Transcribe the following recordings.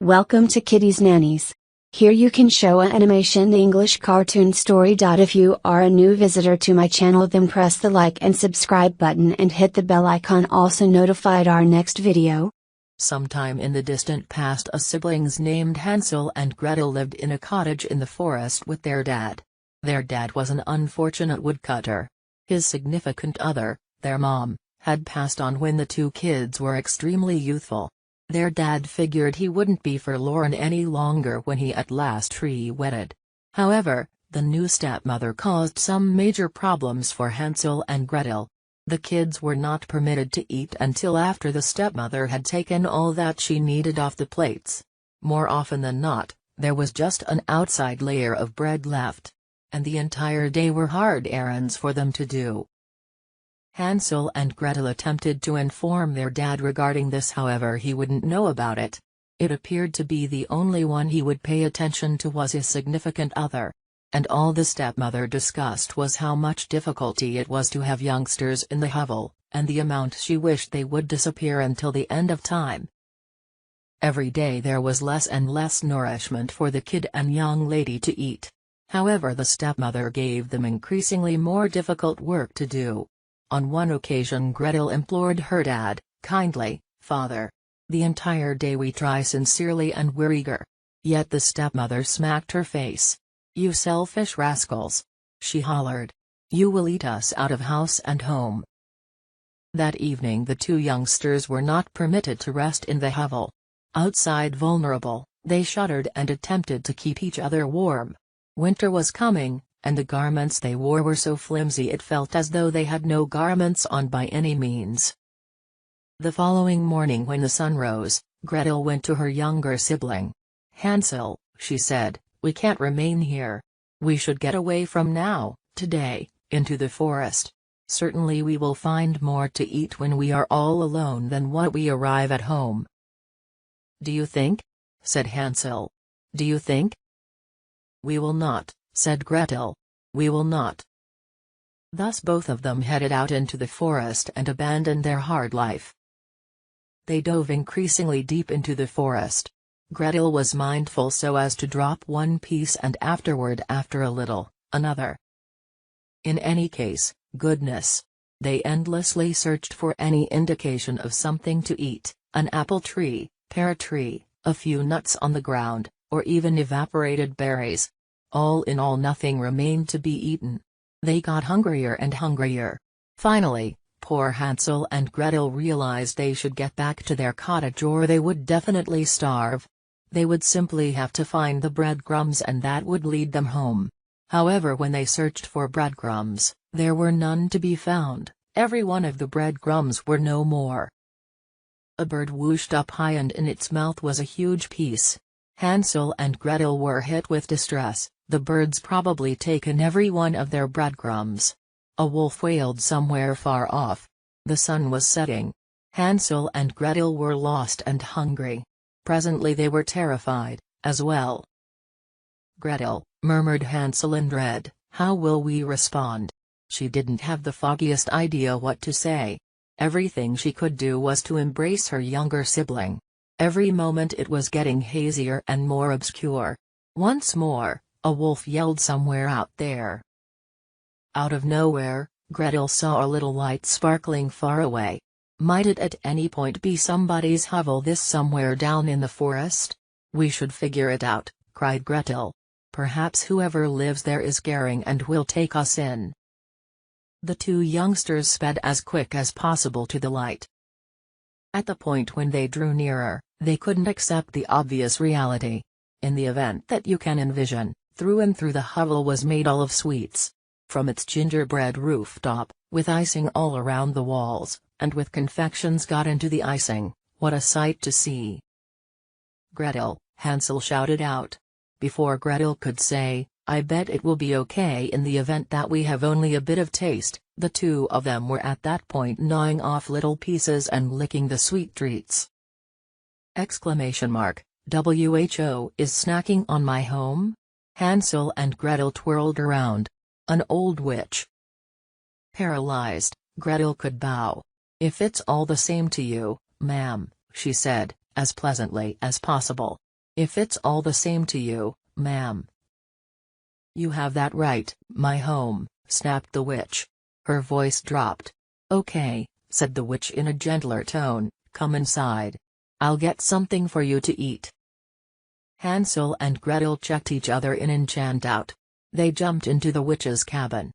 Welcome to Kiddies Nannies. Here you can show an animation English cartoon story. If you are a new visitor to my channel, then press the like and subscribe button and hit the bell icon, also notified our next video. Sometime in the distant past, a siblings named Hansel and Gretel lived in a cottage in the forest with their dad. Their dad was an unfortunate woodcutter. His significant other, their mom, had passed on when the two kids were extremely youthful. Their dad figured he wouldn't be forlorn any longer when he at last re-wedded. However, the new stepmother caused some major problems for Hansel and Gretel. The kids were not permitted to eat until after the stepmother had taken all that she needed off the plates. More often than not, there was just an outside layer of bread left. And the entire day were hard errands for them to do. Hansel and Gretel attempted to inform their dad regarding this, however he wouldn't know about it. It appeared to be the only one he would pay attention to was his significant other. And all the stepmother discussed was how much difficulty it was to have youngsters in the hovel, and the amount she wished they would disappear until the end of time. Every day there was less and less nourishment for the kid and young lady to eat. However, the stepmother gave them increasingly more difficult work to do. On one occasion Gretel implored her dad, kindly, "Father, the entire day we try sincerely and we're eager." Yet the stepmother smacked her face. "You selfish rascals," she hollered. "You will eat us out of house and home." That evening the two youngsters were not permitted to rest in the hovel. Outside vulnerable, they shuddered and attempted to keep each other warm. Winter was coming, and the garments they wore were so flimsy it felt as though they had no garments on by any means. The following morning when the sun rose, Gretel went to her younger sibling. "Hansel," she said, "we can't remain here. We should get away from now, today, into the forest. Certainly we will find more to eat when we are all alone than what we arrive at home." "Do you think?" said Hansel. "Do you think?" "We will not," said Gretel. "We will not." Thus both of them headed out into the forest and abandoned their hard life. They dove increasingly deep into the forest. Gretel was mindful so as to drop one piece and afterward, after a little, another. In any case, goodness. They endlessly searched for any indication of something to eat, an apple tree, pear tree, a few nuts on the ground, or even evaporated berries. All in all, nothing remained to be eaten. They got hungrier and hungrier. Finally, poor Hansel and Gretel realized they should get back to their cottage or they would definitely starve. They would simply have to find the breadcrumbs and that would lead them home. However, when they searched for breadcrumbs, there were none to be found. Every one of the breadcrumbs were no more. A bird whooshed up high and in its mouth was a huge piece. Hansel and Gretel were hit with distress. The birds probably taken every one of their breadcrumbs. A wolf wailed somewhere far off. The sun was setting. Hansel and Gretel were lost and hungry. Presently they were terrified, as well. "Gretel," murmured Hansel in dread, "how will we respond?" She didn't have the foggiest idea what to say. Everything she could do was to embrace her younger sibling. Every moment it was getting hazier and more obscure. Once more, a wolf yelled somewhere out there. Out of nowhere, Gretel saw a little light sparkling far away. Might it at any point be somebody's hovel this somewhere down in the forest? "We should figure it out," cried Gretel. "Perhaps whoever lives there is caring and will take us in." The two youngsters sped as quick as possible to the light. At the point when they drew nearer, they couldn't accept the obvious reality. In the event that you can envision, through and through the hovel was made all of sweets. From its gingerbread rooftop, with icing all around the walls, and with confections got into the icing, what a sight to see. "Gretel," Hansel shouted out. Before Gretel could say, "I bet it will be okay in the event that we have only a bit of taste," the two of them were at that point gnawing off little pieces and licking the sweet treats. "WHO is snacking on my home?" Hansel and Gretel twirled around. An old witch. Paralyzed, Gretel could bow. "If it's all the same to you, ma'am," she said, as pleasantly as possible. If it's all the same to you, ma'am. You have that right, my home, snapped the witch. Her voice dropped. Okay, said the witch in a gentler tone, come inside. I'll get something for you to eat. Hansel and Gretel checked each other in and chant out. They jumped into the witch's cabin.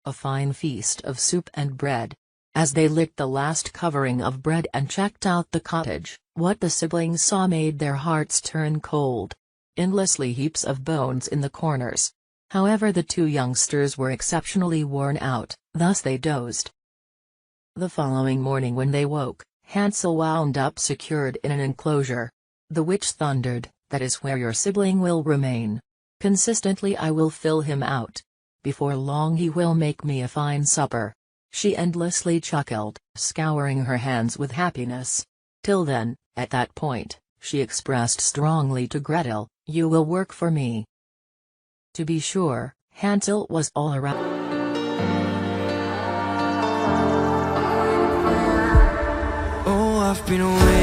A fine feast of soup and bread. As they licked the last covering of bread and checked out the cottage, what the siblings saw made their hearts turn cold. Endlessly heaps of bones in the corners. However, the two youngsters were exceptionally worn out, thus they dozed. The following morning when they woke, Hansel wound up secured in an enclosure. The witch thundered, that is where your sibling will remain. Consistently I will fill him out. Before long he will make me a fine supper. She endlessly chuckled, scouring her hands with happiness. Till then, at that point, she expressed strongly to Gretel, you will work for me. To be sure, Hansel was all around. Oh, I've been away